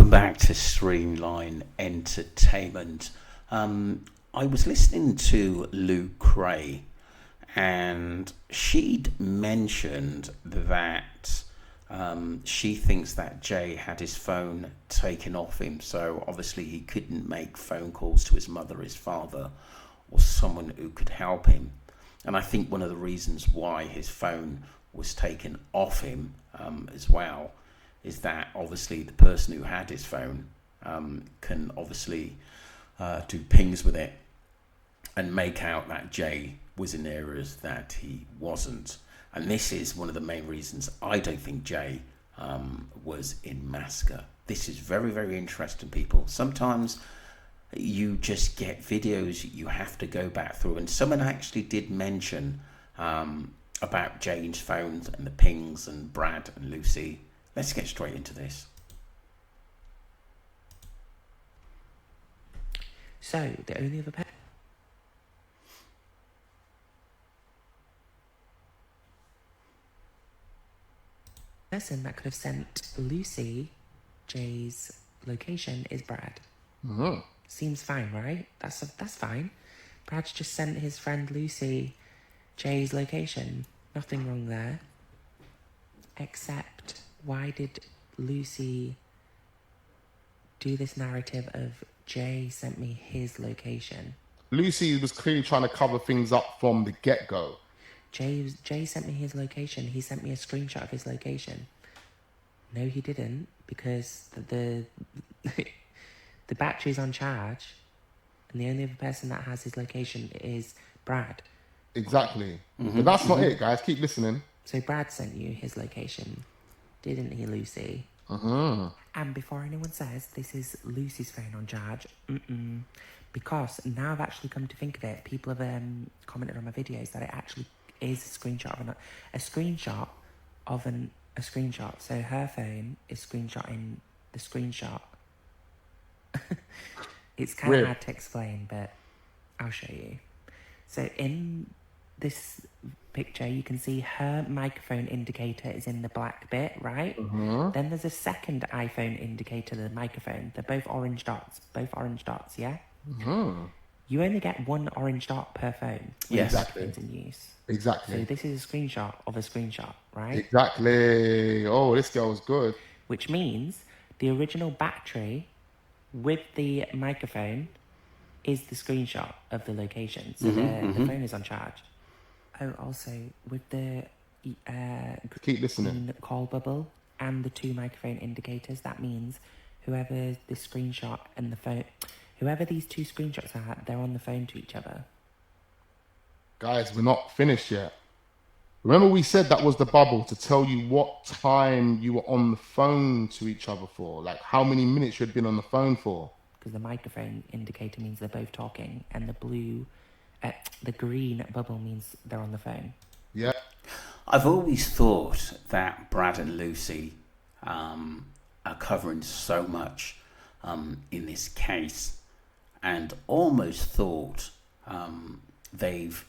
Welcome back to Streamline Entertainment. I was listening to Lou Kray, and she'd mentioned that she thinks that Jay had his phone taken off him, so obviously he couldn't make phone calls to his mother, his father, or someone who could help him. And I think one of the reasons why his phone was taken off him as well is that obviously the person who had his phone can obviously do pings with it and make out that Jay was in areas that he wasn't. And this is one of the main reasons I don't think Jay was in masca. This is very, very interesting, people. Sometimes you just get videos you have to go back through. And someone actually did mention about Jay's phones and the pings and Brad and Lucy. Let's get straight into this. So, the only other person that could have sent Lucy Jay's location is Brad. Mm-hmm. Seems fine, right? That's fine. Brad's just sent his friend Lucy Jay's location. Nothing wrong there. Except, why did Lucy do this narrative of Jay sent me his location? Lucy was clearly trying to cover things up from the get-go. Jay sent me his location. He sent me a screenshot of his location. No, he didn't, because the the battery's on charge, and the only other person that has his location is Brad. Exactly. Mm-hmm. But that's not it, guys. Keep listening. So Brad sent you his location, didn't he, Lucy? Mm-hmm. And before anyone says this is Lucy's phone on charge, because now I've actually come to think of it, people have commented on my videos that it actually is a screenshot of a screenshot. So her phone is screenshotting the screenshot. It's kind of hard to explain, but I'll show you. So in this picture, you can see her microphone indicator is in the black bit, right? Mm-hmm. Then there's a second iPhone indicator, the microphone. They're both orange dots, yeah? Mm-hmm. You only get one orange dot per phone. Yes. Exactly. In use. Exactly. So this is a screenshot of a screenshot, right? Exactly. Oh, this girl's good. Which means the original battery with the microphone is the screenshot of the location. So the phone is on charge. Oh, also, with the Keep listening. call bubble and the two microphone indicators, that means whoever the screenshot and the phone, whoever these two screenshots are, they're on the phone to each other. Guys, we're not finished yet. Remember we said that was the bubble to tell you what time you were on the phone to each other for, like how many minutes you had been on the phone for. Because the microphone indicator means they're both talking, and the green bubble means they're on the phone. Yeah. I've always thought that Brad and Lucy are covering so much in this case, and almost thought they've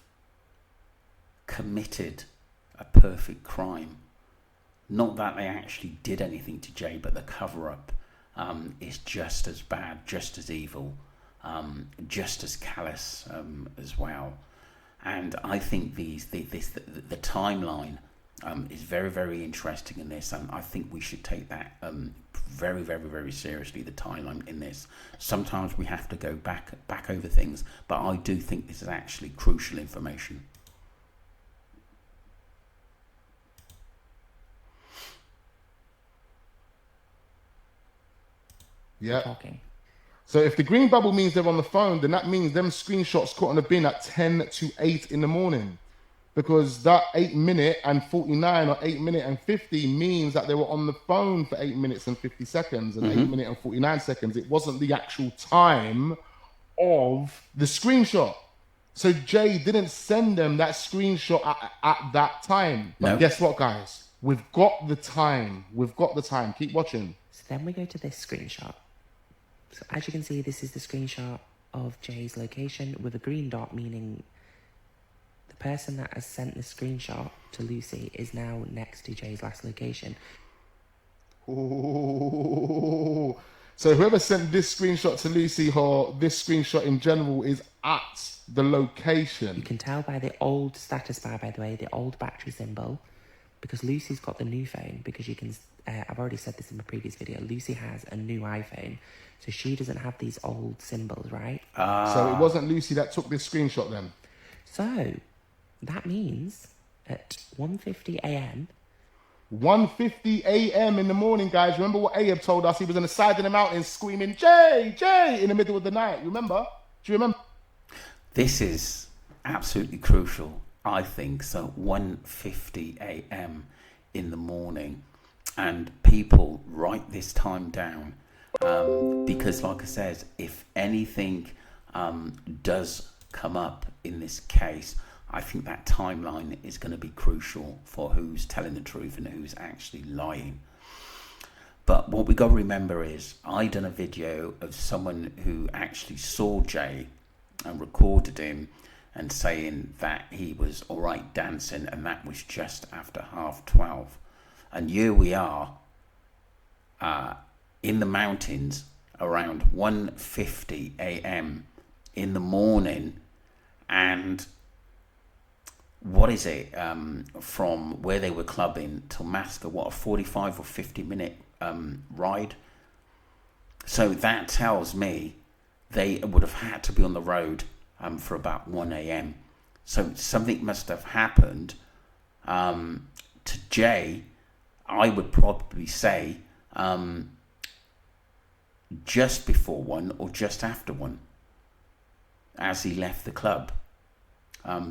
committed a perfect crime. Not that they actually did anything to Jay, but the cover-up is just as bad, just as evil, just as callous as well. And I think the timeline is very, very interesting in this, and I think we should take that very, very, very seriously, the timeline in this. Sometimes we have to go back over things, but I do think this is actually crucial information. Yeah. Talking. So if the green bubble means they're on the phone, then that means them screenshots caught on the bin at 10 to 8 in the morning. Because that 8 minute and 49 or 8 minute and 50 means that they were on the phone for 8 minutes and 50 seconds and 8 minute and 49 seconds. It wasn't the actual time of the screenshot. So Jay didn't send them that screenshot at that time. But No. Guess what, guys? We've got the time. Keep watching. So then we go to this screenshot. So as you can see, this is the screenshot of Jay's location with a green dot, meaning the person that has sent the screenshot to Lucy is now next to Jay's last location. Ooh. So whoever sent this screenshot to Lucy or this screenshot in general is at the location. You can tell by the old status bar, by the way, the old battery symbol, because Lucy's got the new phone, because you can, I've already said this in my previous video, Lucy has a new iPhone, so she doesn't have these old symbols, right? So it wasn't Lucy that took this screenshot then? So that means at 1:50 a.m. 1:50 a.m. in the morning, guys. Remember what Ayub told us? He was on the side of the mountain screaming, Jay, Jay, in the middle of the night. Remember? Do you remember? This is absolutely crucial, I think. So 1:50 a.m. in the morning, and people write this time down because, like I said, if anything does come up in this case, I think that timeline is going to be crucial for who's telling the truth and who's actually lying. But what we got to remember is I done a video of someone who actually saw Jay and recorded him and saying that he was all right dancing, and that was just after 12:30. And here we are in the mountains around 1:50 a.m. in the morning, and what is it, from where they were clubbing to Masca, what, a 45 or 50 minute ride? So that tells me they would have had to be on the road for about 1 a.m. So something must have happened to Jay, I would probably say just before 1 or just after 1 as he left the club.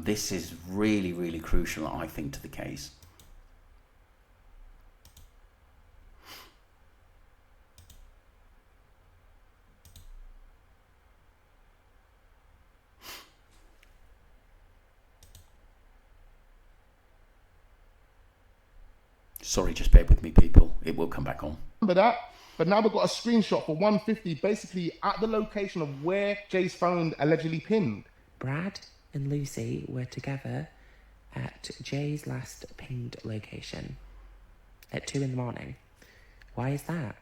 This is really, really crucial, I think, to the case. Sorry, just bear with me, people. It will come back on. Remember that? But now we've got a screenshot for 1:50, basically at the location of where Jay's phone allegedly pinned. Brad and Lucy were together at Jay's last pinged location at 2 in the morning. Why is that?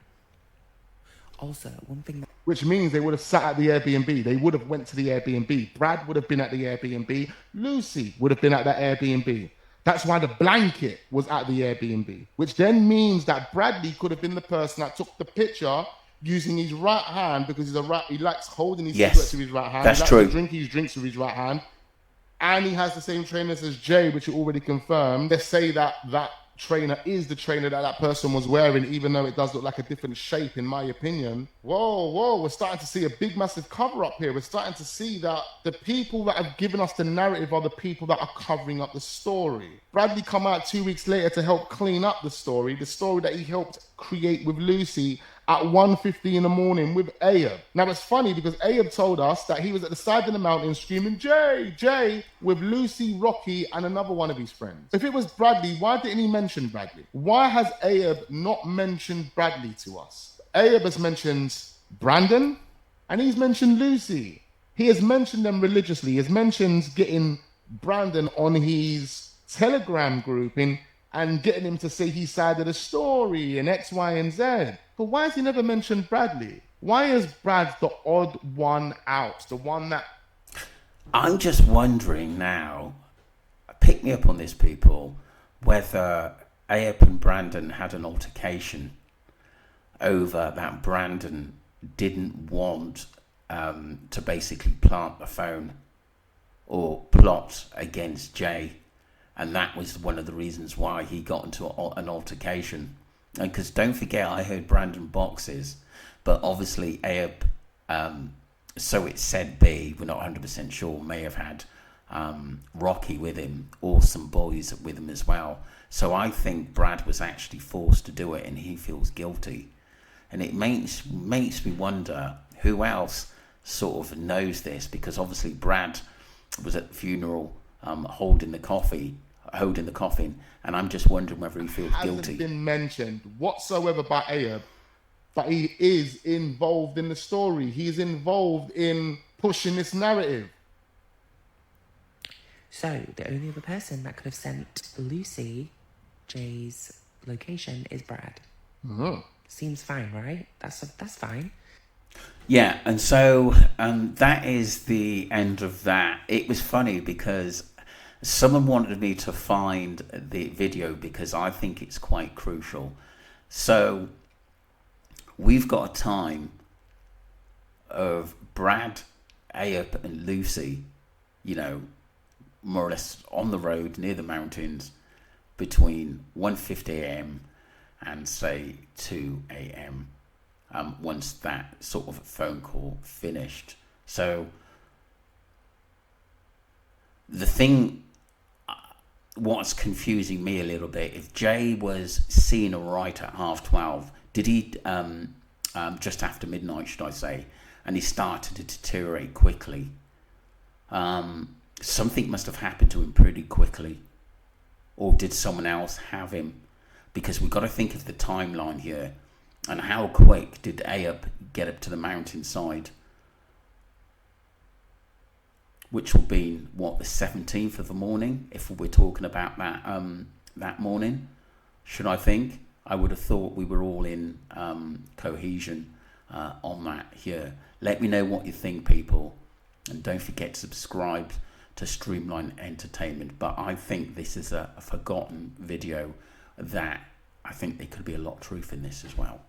Also, one thing that... Which means they would have sat at the Airbnb. They would have went to the Airbnb. Brad would have been at the Airbnb. Lucy would have been at that Airbnb. That's why the blanket was at the Airbnb, which then means that Bradley could have been the person that took the picture using his right hand, because he likes holding his cigarettes with his right hand. That's he likes true. to drink his drinks with his right hand. And he has the same trainers as Jay, which you already confirmed. They say that that trainer is the trainer that person was wearing, even though it does look like a different shape, in my opinion. Whoa, we're starting to see a big, massive cover up here. We're starting to see that the people that have given us the narrative are the people that are covering up the story. Bradley come out 2 weeks later to help clean up the story that he helped create with Lucy at 1:50 in the morning with Ayub. Now it's funny because Ayub told us that he was at the side of the mountain screaming, Jay, Jay, with Lucy, Rocky, and another one of his friends. If it was Bradley, why didn't he mention Bradley? Why has Ayub not mentioned Bradley to us? Ayub has mentioned Brandon, and he's mentioned Lucy. He has mentioned them religiously. He has mentioned getting Brandon on his Telegram group and getting him to say his side of the story and X, Y, and Z. But why has he never mentioned Bradley? Why is Brad the odd one out? The one that... I'm just wondering now, pick me up on this, people, whether Ayub and Brandon had an altercation over that Brandon didn't want to basically plant the phone or plot against Jay. And that was one of the reasons why he got into an altercation. Because don't forget, I heard Brandon boxes, but obviously Ayub, so it said B, we're not 100% sure, may have had Rocky with him or some boys with him as well. So I think Brad was actually forced to do it and he feels guilty. And it makes me wonder who else sort of knows this, because obviously Brad was at the funeral holding the coffin, and I'm just wondering whether he feels guilty. Hasn't been mentioned whatsoever by Ayub, but he is involved in the story. He's involved in pushing this narrative. So the only other person that could have sent Lucy Jay's location is Brad. Mm-hmm. Seems fine, right? That's fine. Yeah, and so that is the end of that. It was funny because someone wanted me to find the video because I think it's quite crucial. So we've got a time of Brad, Ayub, and Lucy, you know, more or less on the road near the mountains between 1:50 a.m. and say 2 a.m. Once that sort of phone call finished. So the thing, what's confusing me a little bit, if Jay was seen right at 12:30, did he just after midnight, should I say, and he started to deteriorate quickly? Something must have happened to him pretty quickly, or did someone else have him? Because we've got to think of the timeline here, and how quick did Ayub get up to the mountainside, which will be what, the 17th of the morning, if we're talking about that that morning. Should I think? I would have thought we were all in cohesion on that here. Let me know what you think, people, and don't forget to subscribe to Streamline Entertainment. But I think this is a forgotten video that I think there could be a lot of truth in this as well.